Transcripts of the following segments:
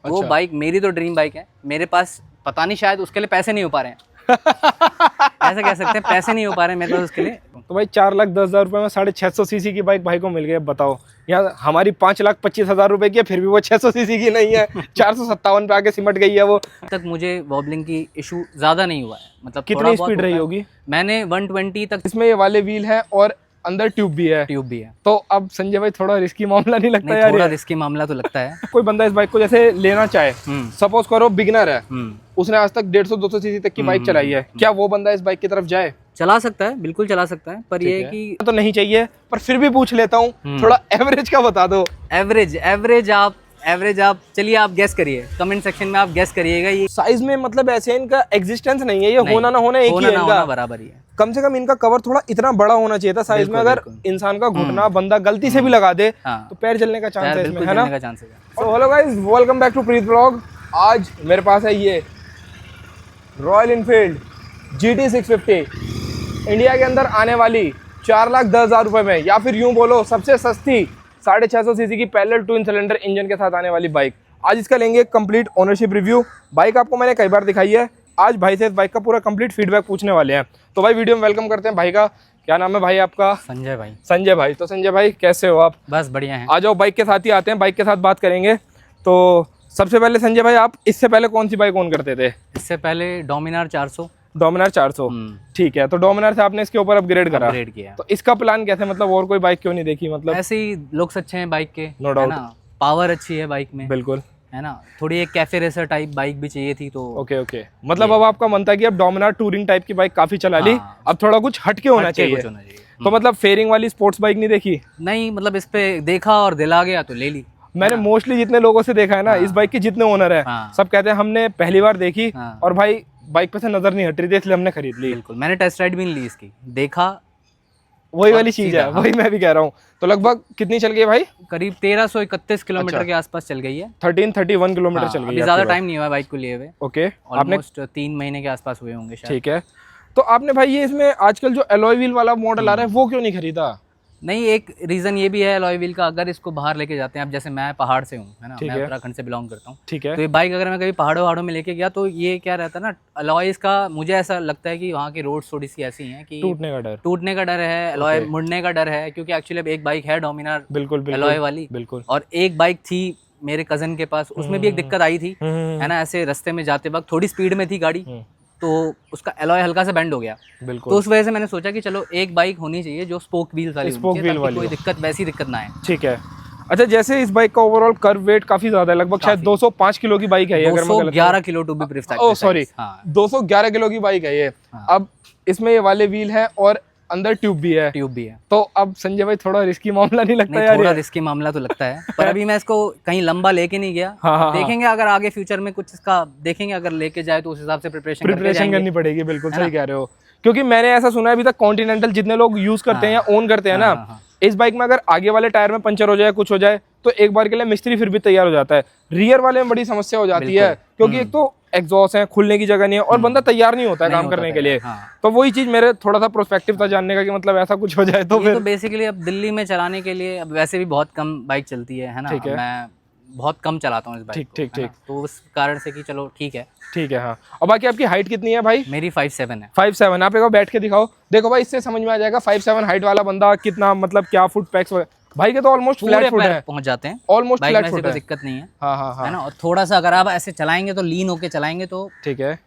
वो बाइक मेरी तो ड्रीम बाइक है, मेरे पास पता नहीं शायद उसके लिए पैसे नहीं हो पा रहे हैं। ऐसा कह सकते हैं, पैसे नहीं हो पा रहे हैं मेरे पास उसके लिए। तो भाई 4,10,000 रुपए में 650 सीसी की बाइक भाई को मिल गई। अब बताओ, यहाँ हमारी 5,25,000 रुपए की है, फिर भी वो 600 सीसी की नहीं है। 457 पे आके सिमट गई है वो। अब तक मुझे वॉबलिंग की इशू ज्यादा नहीं हुआ है, मतलब कितनी स्पीड रही होगी? मैंने 120 तक। इसमें ये वाले व्हील है और अंदर ट्यूब भी है। ट्यूब भी है। तो अब संजय भाई थोड़ा रिस्की मामला नहीं लगता यार? थोड़ा रिस्की मामला तो लगता है। कोई बंदा इस बाइक को जैसे लेना चाहे, सपोज करो बिगिनर है, उसने आज तक 150-200 सीसी तक की बाइक चलाई है, क्या वो बंदा इस बाइक की तरफ जाए? चला सकता है, बिल्कुल चला सकता है, पर ये कि तो नहीं चाहिए, पर फिर भी पूछ लेता हूँ, थोड़ा एवरेज का बता दो। एवरेज आप चलिए, आप गेस करिए, कमेंट सेक्शन में आप गेस करिएगा। ये साइज में मतलब ऐसे इनका एग्जिस्टेंस नहीं है, ये होना ना होना एक ही है इनका, बराबर ही है। कम से कम इनका कवर थोड़ा इतना बड़ा होना चाहिए था साइज में। अगर इंसान का घुटना बंदा गलती से भी लगा दे तो पैर जलने का चांस है इसमें, है ना? तो hello guys, welcome back to Preet vlog. आज मेरे पास है ये रॉयल इनफील्ड GT 650, इंडिया के अंदर आने वाली 4,10,000 रुपए में, या फिर यूं बोलो सबसे सस्ती 650 सीसी की पैरेलल ट्विन सिलेंडर इंजन के साथ आने वाली बाइक। आज इसका लेंगे कंप्लीट ओनरशिप रिव्यू। बाइक आपको मैंने कई बार दिखाई है, आज भाई से इस बाइक का पूरा कंप्लीट फीडबैक पूछने वाले हैं। तो भाई वीडियो में वेलकम करते हैं भाई का। क्या नाम है भाई आपका? संजय भाई। संजय भाई, तो संजय भाई कैसे हो आप? बस बढ़िया है। आ जाओ, बाइक के साथ ही आते हैं, बाइक के साथ बात करेंगे। तो सबसे पहले संजय भाई, आप इससे पहले कौन सी बाइक ओन करते थे? इससे पहले डोमिनार 400। डोमिनार 400, ठीक है। तो डोमिनार से आपने इसके ऊपर अपग्रेड किया। तो इसका प्लान कैसे, मतलब और कोई बाइक क्यों नहीं देखी? मतलब ऐसे ही लुक्स अच्छे हैं बाइक के, नो डाउट, पावर अच्छी है बाइक में, बिल्कुल, है ना? थोड़ी एक कैफे रेसर टाइप बाइक भी चाहिए थी, तो ओके। मतलब अब आपका मन था कि अब डोमिनार टूरिंग टाइप की बाइक काफी चला ली, अब थोड़ा कुछ हटके होना चाहिए। तो मतलब फेयरिंग वाली स्पोर्ट्स बाइक नहीं देखी? नहीं, मतलब इस पे देखा और दिल आ गया तो ले ली। मैंने मोस्टली जितने लोगों से देखा है ना, इस बाइक के जितने ओनर है, सब कहते हैं हमने पहली बार देखी और भाई बाइक पे से नजर नहीं हट रही थी, इसलिए हमने खरीद ली। बिल्कुल, मैंने टेस्ट राइड भी नहीं ली इसकी, देखा, वही वाली चीज है, वही मैं भी कह रहा हूँ। तो लगभग कितनी चल गई है भाई? करीब 1331 किलोमीटर के आसपास चल गई है। 1331 किलोमीटर चल गई है। ज्यादा टाइम नहीं हुआ बाइक को लिए हुए। ओके, आपने 3 महीने के आसपास हुए होंगे शायद। ठीक है। तो आपने भाई ये इसमें आजकल जो एलॉय व्हील वाला मॉडल आ रहा है वो क्यों नहीं खरीदा? नहीं, एक रीजन ये भी है एलॉय व्हील का, अगर इसको बाहर लेके जाते हैं, अब जैसे मैं पहाड़ से हूँ, है ना, मैं उत्तराखंड से बिलोंग करता हूँ, ठीक है। तो ये बाइक अगर मैं कभी पहाड़ों में लेके गया तो ये क्या रहता है ना, एलॉयज का मुझे ऐसा लगता है कि वहाँ की रोड्स थोड़ी सी ऐसी हैं कि टूटने का डर है, एलॉय मुड़ने का डर है, क्योंकि एक्चुअली अब एक बाइक है डोमिनार बिल्कुल एलॉय वाली, बिल्कुल, और एक बाइक थी मेरे कजन के पास, उसमें भी एक दिक्कत आई थी, है ना, ऐसे रास्ते में जाते वक्त थोड़ी स्पीड में थी गाड़ी, तो उसका एलॉय हल्का सा बेंड हो गया। बिल्कुल। तो उस वजह से मैंने सोचा कि चलो एक बाइक होनी चाहिए जो स्पोक व्हील वाली, कोई वैसी दिक्कत ना आए। ठीक है। अच्छा, जैसे इस बाइक का ओवरऑल कर्व वेट काफी ज्यादा है, लगभग शायद 205 किलो की बाइक है ये, अगर मैं गलत 211 kilo to be precise. Oh sorry, 211 kilo की बाइक है ये। अब इसमें ये वाले व्हील है और अंदर ट्यूब भी है। तो अब संजय भाई थोड़ा रिस्की मामला नहीं लगता यार? थोड़ा रिस्की मामला तो लगता है, पर अभी मैं इसको कहीं लंबा लेके नहीं गया। देखेंगे अगर आगे फ्यूचर में कुछ इसका देखेंगे, अगर लेके जाए तो उस हिसाब से प्रिपरेशन करनी पड़ेगी। बिल्कुल सही कह रहे हो, क्योंकि मैंने ऐसा सुना है अभी तक कॉन्टिनेंटल जितने लोग यूज करते हैं या ओन करते हैं ना, इस बाइक में अगर आगे वाले टायर में पंचर हो जाए, कुछ हो जाए, तो एक बार के लिए मिस्त्री फिर भी तैयार हो जाता है। रियर वाले में बड़ी समस्या हो जाती है, क्योंकि एक तो एग्जॉस्ट है, खुलने की जगह नहीं है और बंदा तैयार नहीं होता है काम करने के लिए। तो वही चीज मेरे थोड़ा सा प्रोस्पेक्टिव था जानने का कि मतलब ऐसा कुछ हो जाए तो फिर। तो बेसिकली अब दिल्ली में चलाने के लिए अब वैसे भी बहुत कम बाइक चलती है ना, मैं बहुत कम चलाता हूँ इस बाइक को। ठीक। तो उस कारण से कि चलो ठीक है। हाँ। और बाकी आपकी हाइट कितनी है भाई? मेरी 5'7" है। 5'7", आप एक बार बैठ के दिखाओ। देखो भाई, इससे समझ में आ जाएगा 5'7" हाइट वाला बंदा कितना, मतलब क्या फुट पैक्स भाई के तो ऑलमोस्ट फ्लैट फुट है, पहुंच जाते हैं ऑलमोस्ट फ्लैट फुट है, दिक्कत नहीं है। हाँ है ना, और थोड़ा सा अगर आप ऐसे चलाएंगे तो लीन होके चलाएंगे तो ठीक है,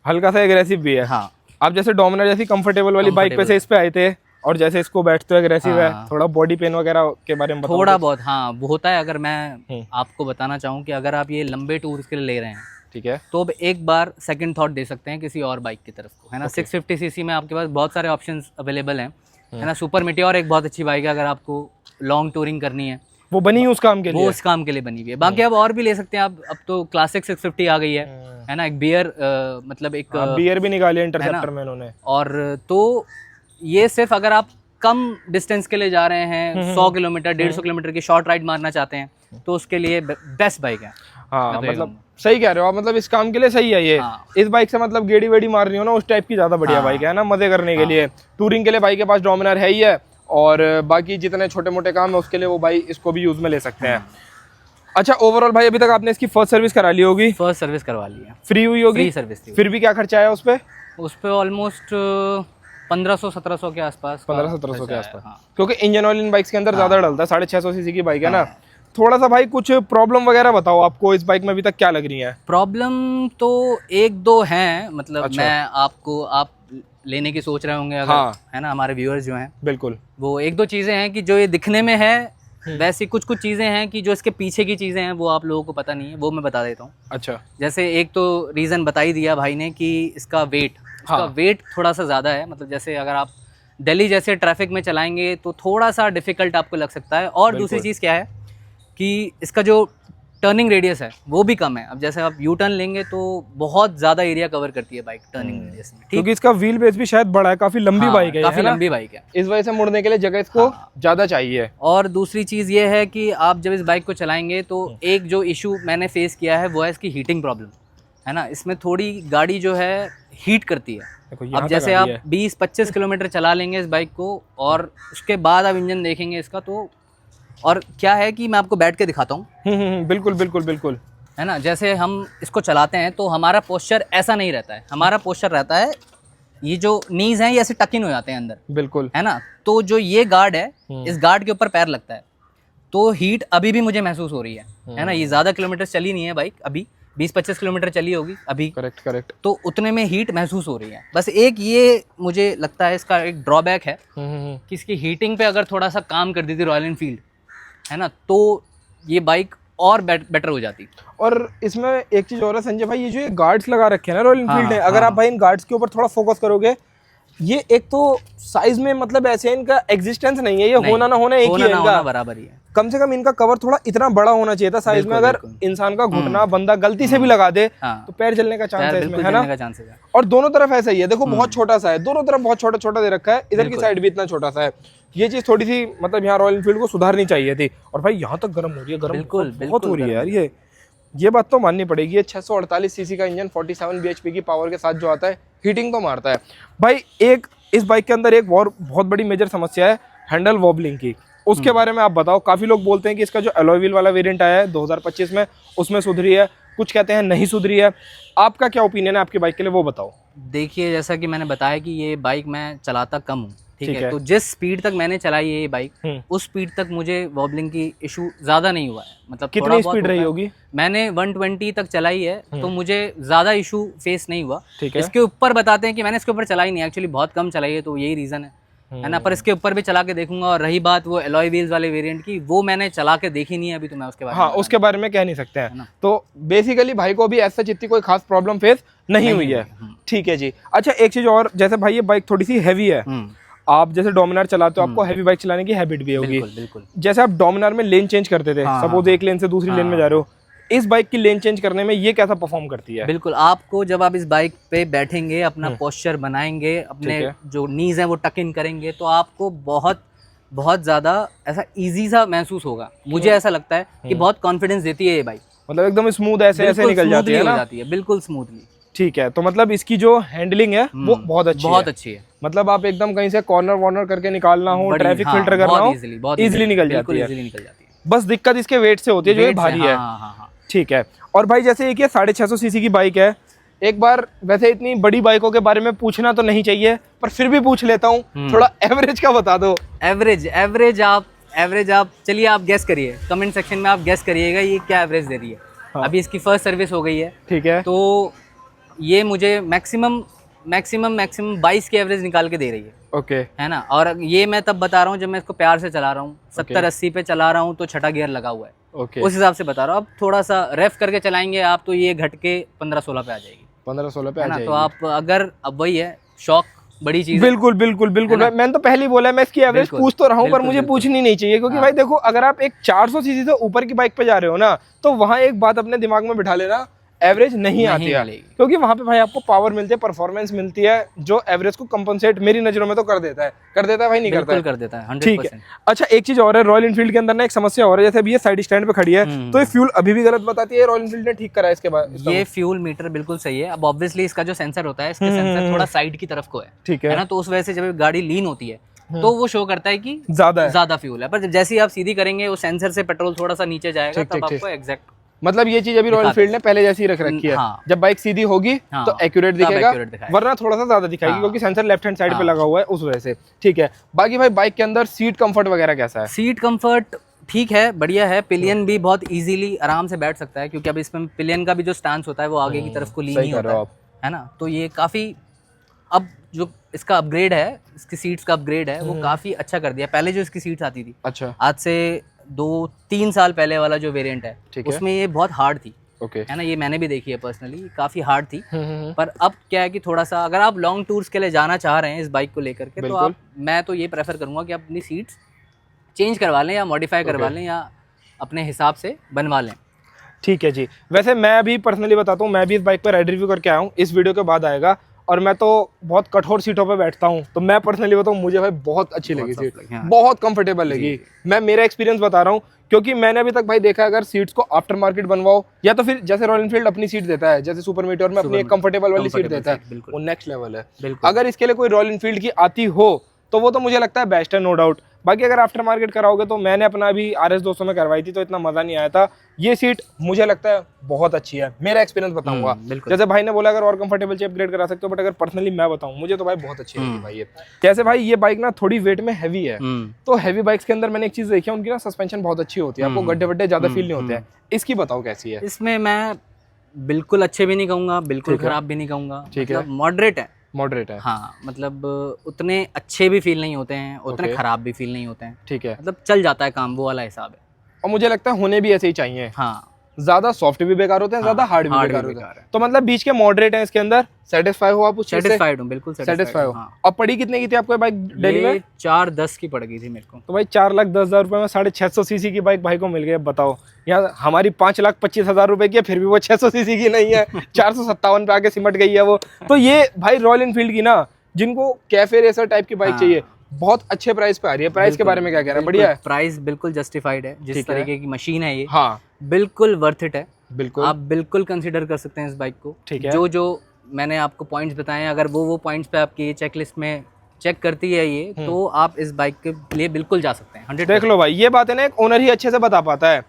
हल्का सा एग्रेसिव भी है। हाँ, आप जैसे डोमिनार जैसी कंफर्टेबल वाली बाइक पे से इस पे आए थे और जैसे इसको बैठते एग्रेसिव है, थोड़ा बॉडी पेन वगैरह के बारे में बताओ। थोड़ा बहुत हाँ होता है। अगर मैं आपको बताना चाहूँ कि अगर आप ये लंबे टूर के लिए ले रहे हैं, ठीक है, तो अब एक बार सेकंड थॉट दे सकते हैं किसी और बाइक की तरफ को, है ना। 650 सीसी में आपके पास बहुत सारे ऑप्शंस अवेलेबल हैं, है ना। सुपर मीटियोर एक बहुत अच्छी बाइक है, अगर आपको लॉन्ग टूरिंग करनी है, वो बनी उस काम के लिए, वो उस काम के लिए बनी हुई है। बाकी आप और भी ले सकते हैं आप, अब तो क्लासिक 650 आ गई है ना। एक बियर मतलब एक बियर भी निकाली है इंटरसेप्टर में उन्होंने। और तो ये सिर्फ अगर आप कम डिस्टेंस के लिए जा रहे हैं, 100 किलोमीटर 150 किलोमीटर की शॉर्ट राइड मारना चाहते हैं, तो उसके लिए बेस्ट बाइक है। हाँ, मतलब सही कह रहे हो आप, मतलब इस काम के लिए सही है ये। इस बाइक से मतलब गेड़ी वेड़ी मार रही हो ना, उस टाइप की ज्यादा बढ़िया बाइक है ना, मजे करने के लिए। टूरिंग के लिए भाई के पास डोमिनार है ही है, और बाकी जितने छोटे मोटे काम है उसके लिए वो भाई इसको भी यूज में ले सकते हैं। अच्छा, ओवरऑल भाई अभी तक आपने इसकी फर्स्ट सर्विस करा ली होगी? फर्स्ट सर्विस करवा ली है। फ्री हुई होगी? फ्री सर्विस थी। फिर भी क्या खर्चा आया उस पे ऑलमोस्ट 1500-1700 के आसपास। 1500-1700 के आसपास। हाँ। क्योंकि इंजन ऑयल इन बाइक्स के अंदर ज्यादा डलता है, 650 सीसी की बाइक है ना। थोड़ा सा भाई कुछ प्रॉब्लम वगैरह बताओ, आपको इस बाइक में अभी तक क्या लग रही है? प्रॉब्लम तो एक दो हैं, मतलब अच्छा। मैं आपको आप लेने की सोच रहे होंगे अगर, हाँ। है ना, हमारे व्यूअर्स जो हैं, बिल्कुल, वो एक दो चीज़ें हैं कि जो ये दिखने में है, वैसी कुछ कुछ चीज़ें हैं कि जो इसके पीछे की चीज़ें हैं वो आप लोगों को पता नहीं है, वो मैं बता देता हूँ। अच्छा, जैसे एक तो रीज़न बता ही दिया भाई ने कि इसका वेट, इसका वेट थोड़ा सा ज़्यादा है। मतलब जैसे अगर आप दिल्ली जैसे ट्रैफिक में चलाएंगे तो थोड़ा सा डिफ़िकल्ट आपको लग सकता है। और दूसरी चीज़ क्या है कि इसका जो टर्निंग रेडियस है वो भी कम है। अब जैसे आप यू टर्न लेंगे तो बहुत ज़्यादा एरिया कवर करती है बाइक टर्निंग रेडियस में, क्योंकि इसका व्हील बेस भी शायद बड़ा है, काफ़ी लंबी बाइक है, काफ़ी लंबी बाइक है, इस वजह से मुड़ने के लिए जगह इसको ज़्यादा चाहिए। और दूसरी चीज़ ये है कि आप जब इस बाइक को चलाएंगे तो एक जो इशू मैंने फेस किया है वो है इसकी हीटिंग प्रॉब्लम, है ना। इसमें थोड़ी गाड़ी जो है हीट करती है। अब जैसे आप 20-25 किलोमीटर चला लेंगे इस बाइक को और उसके बाद आप इंजन देखेंगे इसका, तो और क्या है कि मैं आपको बैठ के दिखाता हूँ। बिल्कुल बिल्कुल बिल्कुल, है ना। जैसे हम इसको चलाते हैं तो हमारा पोस्चर ऐसा नहीं रहता है, हमारा पोस्चर रहता है, ये जो नीज हैं ये ऐसे टक इन हो जाते हैं अंदर, बिल्कुल, है ना। तो जो ये गार्ड है, इस गार्ड के ऊपर पैर लगता है, तो हीट अभी भी मुझे महसूस हो रही है ना। ये ज़्यादा किलोमीटर चली नहीं है बाइक, अभी 20-25 किलोमीटर चली होगी अभी। करेक्ट। तो उतने में हीट महसूस हो रही है। बस एक ये मुझे लगता है इसका एक ड्रॉबैक है कि इसकी हीटिंग पे अगर थोड़ा सा काम कर दी थी रॉयल एनफील्ड, है ना, तो ये बाइक और बेटर हो जाती। और इसमें एक चीज़ और है संजय भाई, ये जो ये गार्ड्स लगा रखे हैं ना रॉयल एनफील्ड ने, अगर आप भाई इन गार्ड्स के ऊपर थोड़ा फोकस करोगे, ये एक तो साइज में मतलब ऐसे इनका एग्जिस्टेंस नहीं है, ये होना ना होना एक ही है, इनका बराबर ही है। कम से कम इनका कवर थोड़ा इतना बड़ा होना चाहिए था साइज में। अगर इंसान का घुटना बंदा गलती से भी लगा दे तो पैर जलने का चांस है इसमें, है ना। और दोनों तरफ ऐसा ही है, देखो बहुत छोटा सा है, दोनों तरफ बहुत छोटा छोटा दे रखा है, इधर की साइड भी इतना छोटा सा है। ये चीज थोड़ी सी मतलब यहाँ रॉयल एनफील्ड को सुधारनी चाहिए थी। और भाई यहाँ तक गर्म हो रही है, गर्म बहुत हो रही है यार, ये बात तो माननी पड़ेगी। ये 648 सीसी का इंजन 47 bhp की पावर के साथ जो आता है, हीटिंग तो मारता है भाई। एक इस बाइक के अंदर एक और बहुत बड़ी मेजर समस्या है हैंडल वॉबलिंग की, उसके बारे में आप बताओ। काफी लोग बोलते हैं कि इसका जो अलॉय व्हील वाला वेरिएंट आया है 2025 में, उसमें सुधरी है, कुछ कहते हैं नहीं सुधरी है। आपका क्या ओपिनियन है आपकी बाइक के लिए, वो बताओ। देखिए, जैसा कि मैंने बताया कि ये बाइक मैं चलाता कम हूँ, ठीक है, तो जिस स्पीड तक मैंने चलाई है ये बाइक, उस स्पीड तक मुझे वॉबलिंग की इशू ज्यादा नहीं हुआ है। मतलब कितनी स्पीड रही होगी? मैंने 120 तक चलाई है, तो मुझे ज्यादा इशू फेस नहीं हुआ। इसके ऊपर बताते हैं कि मैंने इसके ऊपर चलाई नहीं, एक्चुअली बहुत कम चलाई है, तो यही रीजन है ना। पर इसके ऊपर भी चला के देखूंगा। और रही बात वो अलॉय व्हील्स वाले वेरिएंट की, वो मैंने चला के देखी नहीं है अभी, तो मैं उसके बारे में उसके बारे में कह नहीं सकते हैं। तो बेसिकली भाई को भी ऐसा जितनी कोई खास प्रॉब्लम फेस नहीं हुई है, ठीक है जी। अच्छा, एक चीज और, जैसे भाई ये बाइक थोड़ी सी हैवी है, आप जैसे डोमिनार चलाते हो, आपको हैवी बाइक चलाने की हैबिट भी होगी। बिल्कुल। जैसे आप डोमिनार में लेन चेंज करते थे, सपोज एक लेन से दूसरी लेन में जा रहे हो, इस बाइक की लेन चेंज करने में ये कैसा परफॉर्म करती है? बिल्कुल, आपको जब आप इस बाइक पे बैठेंगे, अपना पोस्चर बनाएंगे, अपने जो नीज हैं वो टक इन करेंगे, तो आपको बहुत ज़्यादा ऐसा इजी सा महसूस होगा। मुझे ऐसा लगता है कि बहुत कॉन्फिडेंस देती है ये बाइक, मतलब एकदम स्मूथ ऐसे निकल जाती है ना, बिल्कुल स्मूथली। ठीक है, तो मतलब इसकी जो हैंडलिंग है वो बहुत अच्छी है। मतलब आप एकदम कहीं से कॉर्नर वॉर्नर करके निकालना हो, ट्रैफिक फिल्टर करना हो, इजीली निकल जाती है। बस दिक्कत इसके वेट से होती है, जो ये भारी है। ठीक है। और भाई जैसे एक ये 650 सीसी की बाइक है, एक बार वैसे इतनी बड़ी बाइकों के बारे में पूछना तो नहीं चाहिए, पर फिर भी पूछ लेता हूँ, थोड़ा एवरेज का बता दो। एवरेज आप चलिए आप गेस करिए, कमेंट सेक्शन में आप गेस करिएगा ये क्या एवरेज दे रही है। अभी इसकी फर्स्ट सर्विस हो गई है, ठीक है, तो ये मुझे मैक्सिमम 22 की एवरेज निकाल के दे रही है। ओके, है ना। और ये मैं तब बता रहा हूँ जब मैं इसको प्यार से चला रहा हूँ, 70-80 पे चला रहा हूँ, तो छठा गियर लगा हुआ है। उस हिसाब से बता रहा हूँ। अब थोड़ा सा रेफ करके चलाएंगे आप, तो ये घट के 15-16 पे आ जाएगी, 15-16 पे आ जाएगी। तो आप अगर, अब वही है शौक बड़ी चीज। बिल्कुल। मैंने तो पहले ही बोला मैं इसकी एवरेज पूछ तो रहा हूँ, पर मुझे पूछनी नहीं चाहिए, क्योंकि भाई देखो, अगर आप एक 400 सीसी से ऊपर की बाइक पे जा रहे हो ना, तो वहाँ एक बात अपने दिमाग में बिठा लेना, एवरेज नहीं आती है, क्योंकि वहाँ पे भाई आपको पावर मिलती है, परफॉर्मेंस मिलती है, जो एवरेज को कंपनसेट मेरी नजरों में तो कर देता है भाई, नहीं करता है, कर देता है 100%। ठीक है। अच्छा, एक चीज और है, रॉयल एनफील्ड के अंदर ना एक समस्या और है, जैसे अभी ये साइड स्टैंड पे खड़ी है, तो ये फ्यूल अभी भी गलत बताती है, रॉयल एनफील्ड ने ठीक करा है इसके बाद। ये फ्यूल मीटर बिल्कुल सही है। अब ऑब्वियसली इसका जो सेंसर होता है, इसके सेंसर थोड़ा साइड की तरफ को है, ठीक है ना, तो उस वजह से जब गाड़ी लीन होती है तो वो शो करता है कि ज्यादा फ्यूल है, पर जैसे ही आप सीधी करेंगे वो सेंसर से पेट्रोल थोड़ा सा नीचे जाएगा, तब आपको एग्जैक्ट, मतलब ये चीज अभी रॉयल एनफील्ड ने पहले जैसी रख रखी है। हाँ। जब बाइक सीधी होगी तो एक्यूरेट दिखेगा, वरना थोड़ा सा ज्यादा दिखाएगी, क्योंकि सेंसर लेफ्ट हैंड साइड पे लगा हुआ है उस वजह से। ठीक है, बाकी भाई बाइक के अंदर सीट कंफर्ट वगैरह कैसा है? सीट कंफर्ट ठीक है, बढ़िया है। पिलियन भी बहुत इजीली आराम से बैठ सकता है, क्योंकि अब इसमें पिलियन का भी जो स्टांस होता है वो आगे की तरफ को लीन ही होता है ना, तो ये काफी, अब जो इसका अपग्रेड है, इसकी सीट्स का अपग्रेड है, वो काफी अच्छा कर दिया। पहले जो इसकी सीट्स आती थी, अच्छा, आज से 2-3 साल पहले वाला जो वेरिएंट है, उसमें ये बहुत हार्ड थी, है ना, ये मैंने भी देखी है पर्सनली, काफी हार्ड थी। पर अब क्या है कि थोड़ा सा, अगर आप लॉन्ग टूर्स के लिए जाना चाह रहे हैं इस बाइक को लेकर के, तो आप, मैं तो ये प्रेफर करूंगा कि आप अपनी सीट्स चेंज करवा लें या मॉडिफाई करवा लें या अपने हिसाब से बनवा लें। ठीक है जी। वैसे मैं अभी पर्सनली बताता हूँ, मैं भी इस बाइक पर राइड रिव्यू करके आया हूँ, इस वीडियो के बाद आएगा, और मैं तो बहुत कठोर सीटों पे बैठता हूँ, तो मैं पर्सनली बताऊँ, मुझे भाई बहुत अच्छी लगी सीट, बहुत कंफर्टेबल लगी। मैं मेरा एक्सपीरियंस बता रहा हूँ, क्योंकि मैंने अभी तक भाई देखा, अगर सीट्स को आफ्टर मार्केट बनवाओ, या तो फिर जैसे रॉयल एनफील्ड अपनी सीट देता है, जैसे सुपर मीटियोर में अपनी एक कंफर्टेबल वाली सीट देता है, वो नेक्स्ट लेवल है। अगर इसके लिए कोई रॉयल एनफील्ड की आती हो तो वो तो मुझे लगता है बेस्ट है, नो डाउट। बाकी अगर आफ्टर मार्केट कराओगे, तो मैंने अपना अभी RS 200 में करवाई थी, तो इतना मजा नहीं आया था। ये सीट मुझे लगता है बहुत अच्छी है, मेरा एक्सपीरियंस बताऊंगा। जैसे भाई ने बोला अगर और कंफर्टेबल चाहिए अपग्रेड करा सकते हो, बट अगर पर्सनली मैं बताऊं, मुझे तो भाई बहुत अच्छी लगी भाई ये। जैसे भाई ये बाइक ना थोड़ी वेट में हैवी है, तो हैवी बाइक्स के अंदर मैंने एक चीज देखी है, उनकी ना सस्पेंशन बहुत अच्छी होती है, आपको गड्ढे वड्ढे ज्यादा फील नहीं होते हैं। इसकी बताओ कैसी है? इसमें मैं बिल्कुल अच्छे भी नहीं कहूंगा, बिल्कुल खराब भी नहीं कहूंगा, ठीक है, मॉडरेट है। मॉडरेट है, हाँ, मतलब उतने अच्छे भी फील नहीं होते हैं, उतने खराब भी फील नहीं होते हैं, ठीक है, मतलब चल जाता है काम, वो वाला हिसाब है। और मुझे लगता है होने भी ऐसे ही चाहिए। हाँ, ज्यादा सॉफ्ट भी बेकार होते हैं, ज्यादा हार्ड भी बेकार होते हैं, तो मतलब बीच के मॉडरेट है इसके अंदर। सेटिस्फाई हो आप? सेटिस्फाइड हूँ, बिल्कुल सेटिस्फाई हो। और पड़ी कितने की थी आपको बाइक दिल्ली में? 410 की पड़ गई थी मेरे को। तो भाई 4,10,000 रुपए में 650 सीसी की बाइक भाई को मिल गई। बताओ, यहाँ हमारी 5,25,000 रुपए की है, फिर भी वो 600 सीसी की नहीं है, 457 पे आके सिमट गई है वो। तो ये भाई रॉयल एनफील्ड की ना, जिनको कैफे रेसर टाइप की बाइक चाहिए, बहुत अच्छे प्राइस पे आ रही है। प्राइस के बारे में क्या कह रहे हैं? बढ़िया है, प्राइस बिल्कुल जस्टिफाइड है, जिस तरीके की मशीन है ये, हाँ बिल्कुल वर्थ इट है, बिल्कुल आप बिल्कुल कंसीडर कर सकते हैं इस बाइक को। ठीक है, जो मैंने आपको पॉइंट्स बताए हैं, अगर वो पॉइंट्स पे आपकी चेकलिस्ट में चेक करती है ये, तो आप इस बाइक के लिए बिल्कुल जा सकते हैं। 100 देख लो भाई, ये बात है ना, एक ओनर ही अच्छे से बता पाता है।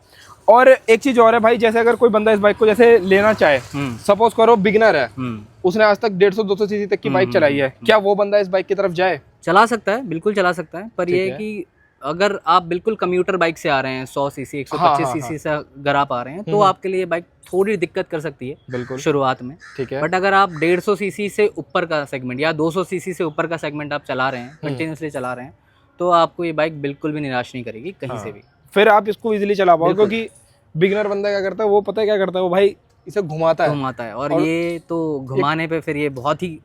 और एक चीज और है भाई, जैसे अगर कोई बंदा इस बाइक को जैसे लेना चाहे, सपोज करो बिगिनर है, उसने आज तक 150-200 सीसी तक की बाइक चलाई है, क्या वो बंदा इस बाइक की तरफ जाए? चला सकता है, बिल्कुल चला सकता है, पर ये है कि अगर आप बिल्कुल कम्यूटर बाइक से आ रहे हैं, 100 सीसी 125 सीसी से अगर आप आ रहे हैं, तो आपके लिए बाइक थोड़ी दिक्कत कर सकती है बिल्कुल शुरुआत में, ठीक है। बट अगर आप 150 सीसी से ऊपर का सेगमेंट या 200 सीसी से ऊपर का सेगमेंट आप चला रहे हैं, कंटिन्यूसली चला रहे हैं, तो आपको ये बाइक बिल्कुल भी निराश नहीं करेगी कहीं से भी। फिर आप इसको इजीली चला पाओगे, क्योंकि बिगिनर बंदा क्या करता है, वो पता है क्या करता है, वो भाई इसे घुमाता है, और ये तो घुमाने पे फिर ये बहुत ही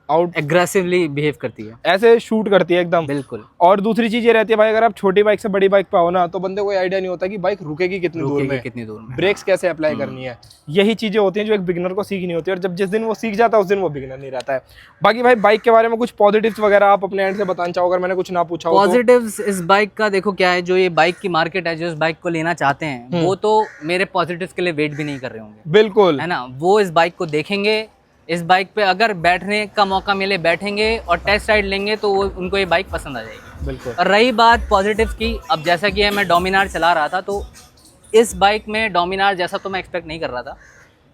एग्रेसिवली बिहेव करती है, ऐसे शूट करती है एकदम, बिल्कुल। और दूसरी चीज ये रहती है भाई, अगर आप छोटी बाइक से बड़ी बाइक पे आओ ना, तो बंदे को आइडिया नहीं होता कि बाइक रुकेगी कितनी दूर में, ब्रेक्स कैसे अप्लाई करनी है। यही चीजें होती हैं जो एक बिगिनर को सीखनी होती है, और जब जिस दिन वो सीख जाता है उस दिन वो बिगिनर नहीं रहता है। बाकी भाई बाइक के बारे में कुछ पॉजिटिव्स वगैरह आप अपने एंड से बताना चाहो, अगर मैंने कुछ ना पूछा हो? पॉजिटिव्स इस बाइक का देखो क्या है, जो ये बाइक की मार्केट है, जो इस बाइक को लेना चाहते हैं, वो तो मेरे पॉजिटिव्स के लिए वेट भी नहीं कर रहे होंगे, बिल्कुल, है ना। वो इस बाइक को देखेंगे, इस बाइक पे अगर बैठने का मौका मिले बैठेंगे, और टेस्ट राइड लेंगे, तो वो उनको ये बाइक पसंद आ जाएगी, बिल्कुल। और रही बात पॉजिटिव्स की, अब जैसा कि मैं डोमिनार चला रहा था, तो इस बाइक में डोमिनार जैसा तो मैं एक्सपेक्ट नहीं कर रहा था।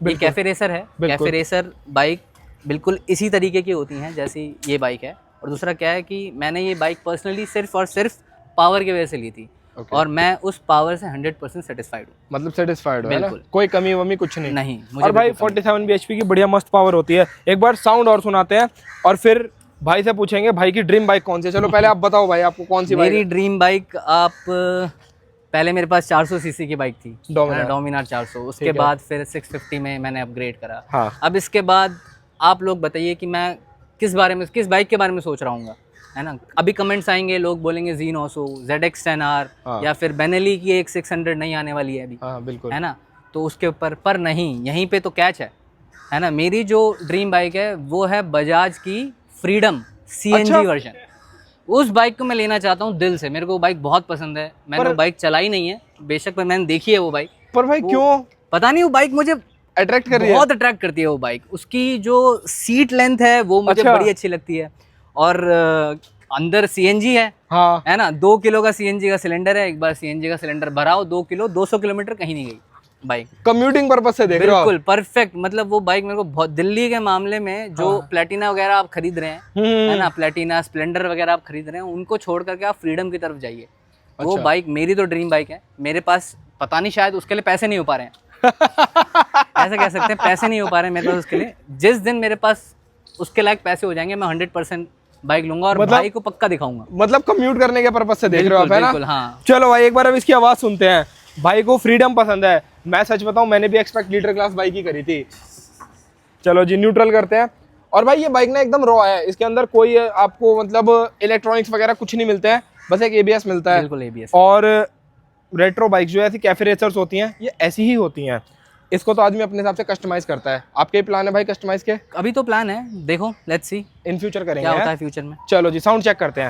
ये कैफे रेसर है, कैफे रेसर बाइक बिल्कुल इसी तरीके की होती हैं जैसी ये बाइक है। और दूसरा क्या है कि मैंने ये बाइक पर्सनली सिर्फ और सिर्फ पावर की वजह से ली थी, और मैं उस पावर से 100% सेटिस्फाइड हूँ, मतलब सेटिस्फाइड है, कोई कमी वमी कुछ नहीं। मुझे और भाई 47 bhp की बढ़िया मस्त पावर होती है। एक बार साउंड और सुनाते हैं, और फिर भाई से पूछेंगे भाई की ड्रीम बाइक कौन सी है। चलो पहले आप बताओ भाई, आपको कौन सी मेरी ड्रीम बाइक? आप पहले मेरे पास 400 सीसी की बाइक थी, डोमिनार 400, उसके बाद फिर 650 में मैंने अपग्रेड करा। हाँ। अब इसके बाद आप लोग बताइए कि मैं किस बाइक के बारे में सोच रहा हूँ, है ना। अभी कमेंट्स आएंगे, लोग बोलेंगे Z900, ZX10R, या फिर बेनेली की एक 600 नहीं आने वाली है अभी, बिल्कुल, है ना। तो उसके ऊपर पर नहीं, यहीं पे तो कैच है ना। मेरी जो ड्रीम बाइक है वो है बजाज की फ्रीडम CNG वर्जन। उस बाइक को मैं लेना चाहता हूँ दिल से, मेरे को बाइक बहुत पसंद है। मैंने वो बाइक चलाई नहीं है बेशक, पर मैंने देखी है वो बाइक। पर भाई क्यों पता नहीं, वो बाइक मुझे अट्रैक्ट कर रही है, बहुत अट्रैक्ट करती है वो बाइक। उसकी जो सीट लेंथ है वो मुझे बड़ी अच्छी लगती है, और अंदर सीएनजी है, हाँ है ना, 2 किलो का सीएनजी का सिलेंडर है। एक बार सीएनजी का सिलेंडर भराओ 2 किलो, 200 किलोमीटर कहीं नहीं गई बाइक। कम्यूटिंग पर्पस से देख रहे हो आप? बिल्कुल परफेक्ट। मतलब वो बाइक मेरे को बहुत, दिल्ली के मामले में जो प्लेटिना वगैरह आप खरीद रहे हैं, है ना, प्लेटिना स्प्लेंडर वगैरह आप खरीद रहे हैं, उनको छोड़ करके आप फ्रीडम की तरफ जाइए। वो बाइक मेरी तो ड्रीम बाइक है। मेरे पास पता नहीं, शायद उसके लिए पैसे नहीं हो पा रहे हैं ऐसा कह सकते हैं, पैसे नहीं हो पा रहे हैं मेरे पास उसके लिए। जिस दिन मेरे पास उसके लायक पैसे हो जाएंगे, मैं 100% बाइक लूंगा और भाई को पक्का दिखाऊंगा। मतलब कम्यूट करने के पर्पस से देख रहे हो आप, है ना? हाँ। चलो भाई एक बार अब इसकी आवाज सुनते हैं। भाई को फ्रीडम पसंद है। मैं सच बताऊं, मैंने भी एक्सपेक्ट लीटर क्लास बाइक ही करी थी। चलो जी, न्यूट्रल करते हैं। और भाई ये बाइक ना एकदम रॉ है, इसके अंदर कोई आपको मतलब इलेक्ट्रॉनिक्स वगैरह कुछ नहीं मिलते हैं, बस एक एबीएस मिलता है। बिल्कुल एबीएस। और रेट्रो बाइक जो है ऐसी कैफे रेसर्स होती हैं, ये ऐसी ही होती हैं। इसको तो आदमी अपने हिसाब से कस्टमाइज करता है। आपके प्लान है भाई कस्टमाइज के? अभी तो प्लान है, देखो लेट्स सी इन फ्यूचर करेंगे क्या होता है फ्यूचर में। चलो जी, साउंड चेक करते हैं।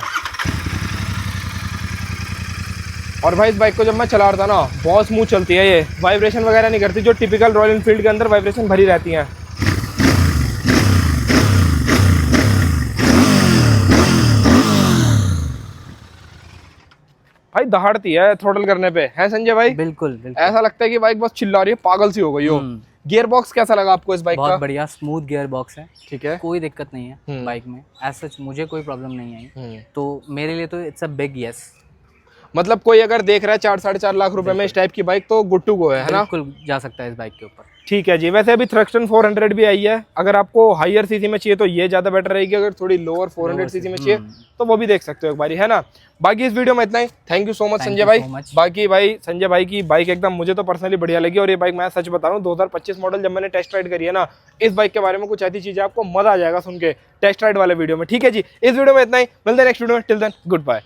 और भाई इस बाइक को जब मैं चला रहा था ना, बहुत स्मूथ चलती है ये, वाइब्रेशन वगैरह नहीं करती, जो टिपिकल रॉयल एनफील्ड के अंदर वाइब्रेशन भरी रहती है। भाई दहाड़ती है थ्रोटल करने पे, है संजय भाई? बिल्कुल बिल्कुल। ऐसा लगता है कि बाइक बस चिल्ला रही है, पागल सी हो गई हो। गियर बॉक्स कैसा लगा आपको इस बाइक का? बहुत बढ़िया, स्मूथ गियर बॉक्स है। ठीक है, कोई दिक्कत नहीं है बाइक में, एज सच मुझे कोई प्रॉब्लम नहीं आई। तो मेरे लिए तो इट्स अ बिग यस। मतलब कोई अगर देख रहा है 4-4.5 लाख रुपए में इस टाइप की बाइक, तो गुड टू गो है ना? बिल्कुल जा सकता है इस बाइक के ऊपर। ठीक है जी। वैसे अभी थ्रस्टन 400 भी आई है, अगर आपको हायर सीसी में चाहिए तो ये ज्यादा बेटर रहेगी, अगर थोड़ी लोअर 400 सीसी में चाहिए तो वो भी देख सकते हो एक बारी, है ना? बाकी इस वीडियो में इतना ही। Thank you so much Sanjay भाई। बाकी भाई संजय भाई की बाइक एकदम मुझे तो पर्सनली बढ़िया लगी। और ये बाइक मैं सच बता रहा हूँ, 2025 मॉडल जब मैंने टेस्ट राइड करी है ना, इस बाइक के बारे में कुछ ऐसी चीजें आपको मजा आ जाएगा सुन के टेस्ट राइड वाले वीडियो में। ठीक है जी, इस वीडियो में इतना ही, मिलते हैं नेक्स्ट वीडियो में। Till then good bye.